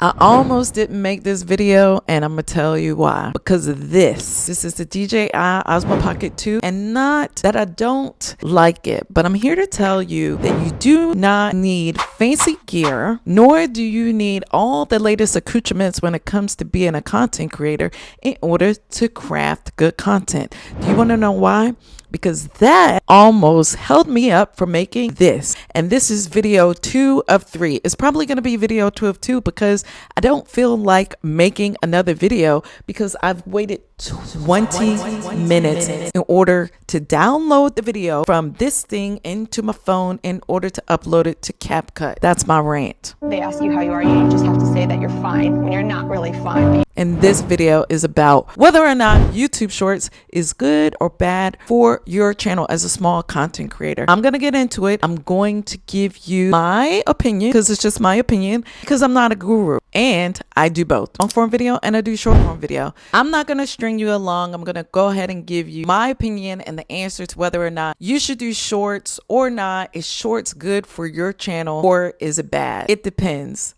I almost didn't make this video, and I'm gonna tell you why. Because of this. This is the DJI Osmo Pocket 2, and not that I don't like it, but I'm here to tell you that you do not need fancy gear, nor do you need all the latest accoutrements when it comes to being a content creator in order to craft good content. Do you want to know why? Because that almost held me up from making this. And this is video 2 of 3. It's probably going to be video 2 of 2 because I don't feel like making another video because I've waited 20 minutes in order to download the video from this thing into my phone in order to upload it to CapCut. That's my rant. They ask you how you are, you just have to say that you're fine when you're not really fine. And this video is about whether or not YouTube Shorts is good or bad for your channel as a small content creator. I'm going to get into it. I'm going to give you my opinion because it's just my opinion because I'm not a guru and I do both long form video and I do short form video. I'm not going to string you along. I'm going to go ahead and give you my opinion and the answer to whether or not you should do shorts or not. Is shorts good for your channel or is it bad? It depends.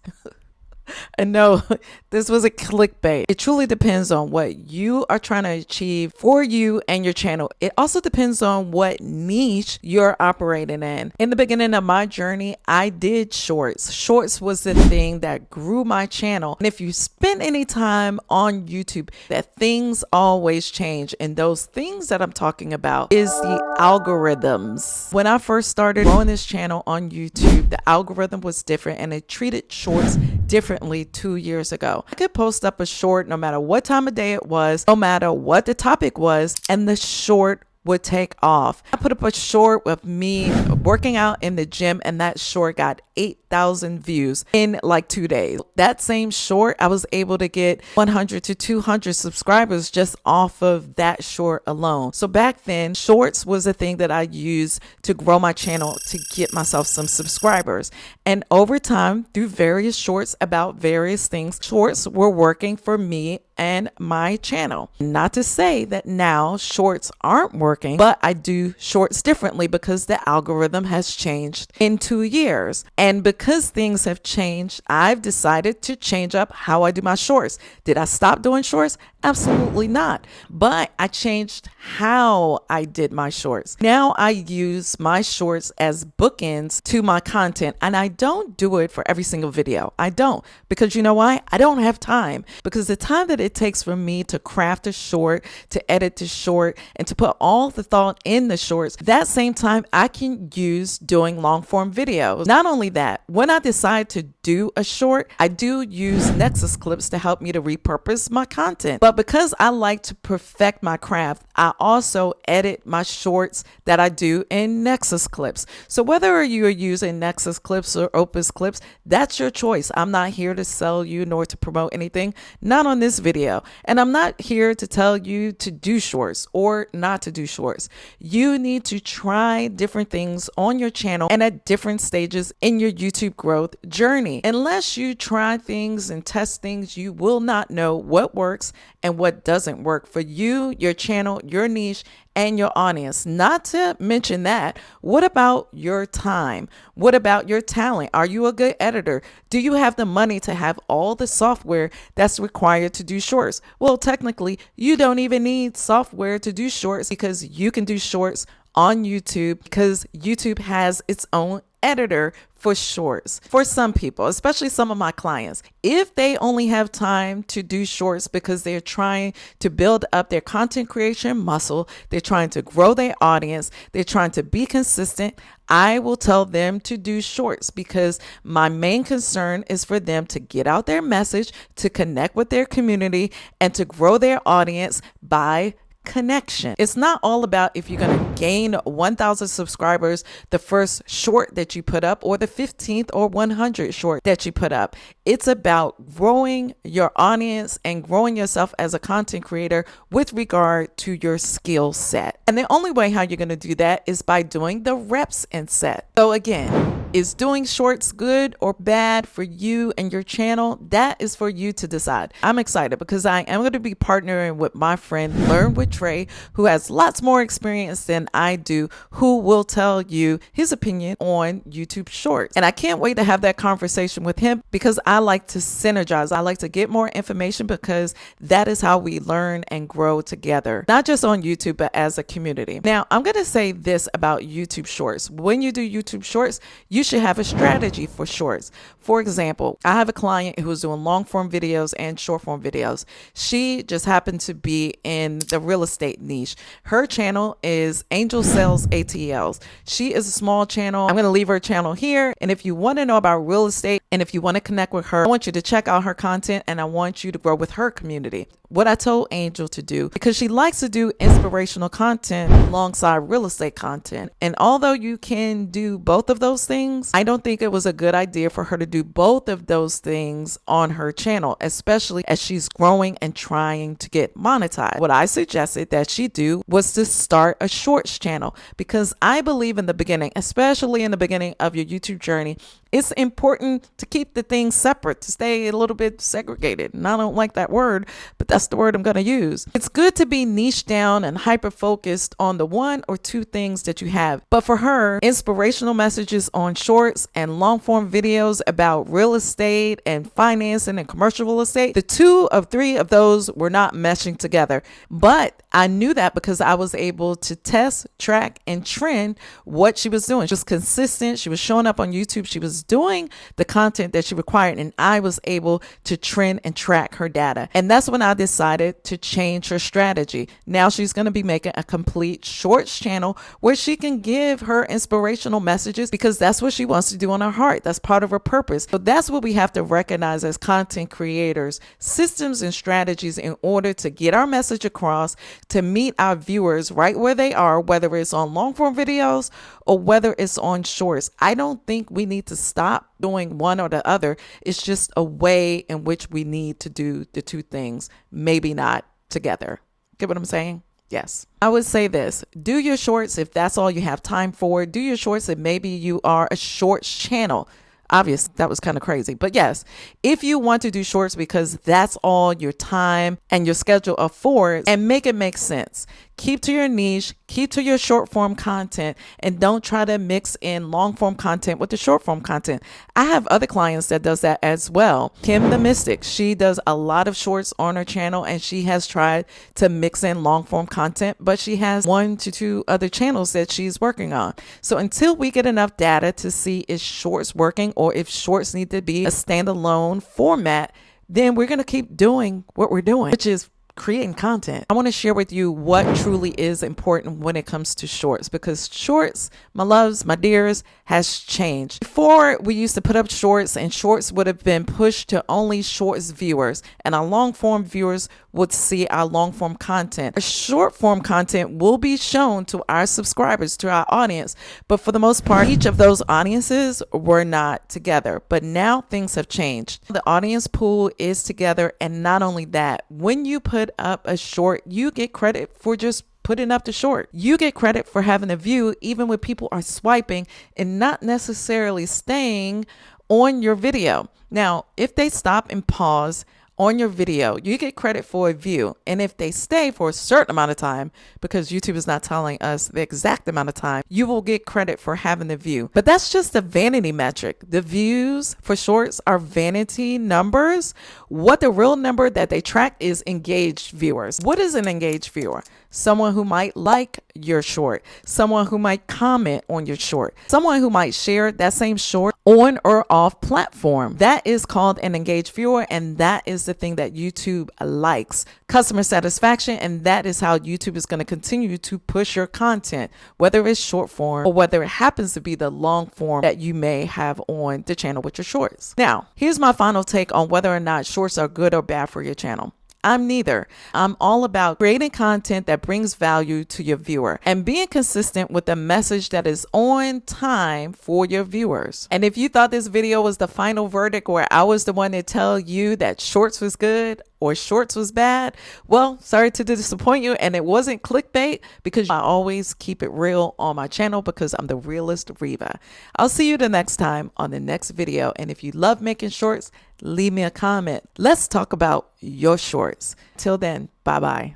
And no, this was a clickbait. It truly depends on what you are trying to achieve for you and your channel. It also depends on what niche you're operating in. In the beginning of my journey, I did shorts. Shorts was the thing that grew my channel. And if you spend any time on YouTube, that things always change. And those things that I'm talking about is the algorithms. When I first started growing this channel on YouTube, the algorithm was different and it treated shorts differently 2 years ago. I could post up a short no matter what time of day it was, no matter what the topic was, and the short would take off. I put up a short with me working out in the gym and that short got 8,000 views in like 2 days. That same short, I was able to get 100 to 200 subscribers just off of that short alone. So back then, shorts was a thing that I used to grow my channel to get myself some subscribers. And over time, through various shorts about various things, shorts were working for me and my channel. Not to say that now shorts aren't working, but I do shorts differently because the algorithm has changed in 2 years. And because things have changed, I've decided to change up how I do my shorts. Did I stop doing shorts? Absolutely not. But I changed how I did my shorts. Now I use my shorts as bookends to my content, and I don't do it for every single video. I don't, because you know why? I don't have time, because the time that it takes for me to craft a short, to edit the short, and to put all the thought in the shorts, that same time I can use doing long form videos. Not only that, when I decide to do a short, I do use Nexus clips to help me to repurpose my content. But because I like to perfect my craft, I also edit my shorts that I do in Nexus clips. So whether you're using Nexus clips or Opus clips, that's your choice. I'm not here to sell you nor to promote anything, not on this video. And I'm not here to tell you to do shorts or not to do shorts. You need to try different things on your channel and at different stages in your YouTube growth journey. Unless you try things and test things, you will not know what works and what doesn't work for you, your channel, your niche, and your audience. Not to mention that, what about your time? What about your talent? Are you a good editor? Do you have the money to have all the software that's required to do shorts? Well, technically, you don't even need software to do shorts because you can do shorts on YouTube because YouTube has its own editor for shorts. For some people, especially some of my clients, if they only have time to do shorts because they're trying to build up their content creation muscle, they're trying to grow their audience, they're trying to be consistent, I will tell them to do shorts because my main concern is for them to get out their message, to connect with their community, and to grow their audience by connection. It's not all about if you're going to gain 1,000 subscribers the first short that you put up or the 15th or 100th short that you put up. It's about growing your audience and growing yourself as a content creator with regard to your skill set. And the only way how you're going to do that is by doing the reps and set. So again, Is doing shorts good or bad for you and your channel? That is for you to decide. I'm excited because I am going to be partnering with my friend Learn with Trey, who has lots more experience than I do, who will tell you his opinion on YouTube shorts. And I can't wait to have that conversation with him because I like to synergize. I like to get more information because that is how we learn and grow together, not just on YouTube, but as a community. Now, I'm going to say this about YouTube shorts. When you do YouTube shorts, you should have a strategy for shorts. For example, I have a client who is doing long form videos and short form videos. She just happened to be in the real estate niche. Her channel is Angel Sales ATLs. She is a small channel. I'm going to leave her channel here. And if you want to know about real estate and if you want to connect with her, I want you to check out her content and I want you to grow with her community. What I told Angel to do, because she likes to do inspirational content alongside real estate content. And although you can do both of those things, I don't think it was a good idea for her to do both of those things on her channel, especially as she's growing and trying to get monetized. What I suggested that she do was to start a shorts channel, because I believe in the beginning, especially in the beginning of your YouTube journey, it's important to keep the things separate, to stay a little bit segregated. And I don't like that word, but that's the word I'm going to use. It's good to be niche down and hyper focused on the one or two things that you have. But for her, inspirational messages on shorts and long form videos about real estate and financing and commercial real estate, the two of three of those were not meshing together. But I knew that because I was able to test, track, and trend what she was doing. She was consistent. She was showing up on YouTube. She was doing the content that she required, and I was able to trend and track her data. And that's when I decided to change her strategy. Now she's going to be making a complete shorts channel where she can give her inspirational messages, because that's what she wants to do on her heart. That's part of her purpose. So that's what we have to recognize as content creators: systems and strategies in order to get our message across, to meet our viewers right where they are, whether it's on long form videos or whether it's on shorts. I don't think we need to stop doing one or the other. It's just a way in which we need to do the two things, maybe not together. Get what I'm saying? Yes. I would say this: do your shorts if that's all you have time for. Do your shorts if maybe you are a shorts channel. Obvious, that was kind of crazy. But yes, if you want to do shorts because that's all your time and your schedule affords, and make it make sense. Keep to your niche, keep to your short form content, and don't try to mix in long form content with the short form content. I have other clients that does that as well. Kim the Mystic, she does a lot of shorts on her channel, and she has tried to mix in long form content, but she has 1 to 2 other channels that she's working on. So until we get enough data to see if shorts working or if shorts need to be a standalone format, then we're going to keep doing what we're doing, which is creating content. I want to share with you what truly is important when it comes to shorts, because shorts, my loves, my dears, has changed. Before, we used to put up shorts, and shorts would have been pushed to only shorts viewers, and our long form viewers would see our long form content. Our short form content will be shown to our subscribers, to our audience, but for the most part, each of those audiences were not together. But now things have changed. The audience pool is together, and not only that, when you put up a short, you get credit for just putting up the short. You get credit for having a view even when people are swiping and not necessarily staying on your video. Now, if they stop and pause on your video, you get credit for a view. And if they stay for a certain amount of time, because YouTube is not telling us the exact amount of time, you will get credit for having the view. But that's just a vanity metric. The views for shorts are vanity numbers. What the real number that they track is engaged viewers. What is an engaged viewer? Someone who might like your short, someone who might comment on your short, someone who might share that same short on or off platform. That is called an engaged viewer, and that is the thing that YouTube likes. Customer satisfaction, and that is how YouTube is going to continue to push your content, whether it's short form or whether it happens to be the long form that you may have on the channel with your shorts. Now, here's my final take on whether or not shorts are good or bad for your channel. I'm neither. I'm all about creating content that brings value to your viewer and being consistent with the message that is on time for your viewers. And if you thought this video was the final verdict where I was the one to tell you that shorts was good, or shorts was bad, well, sorry to disappoint you. And it wasn't clickbait, because I always keep it real on my channel, because I'm the realist Reva. I'll see you the next time on the next video. And if you love making shorts, leave me a comment. Let's talk about your shorts. Till then, bye bye.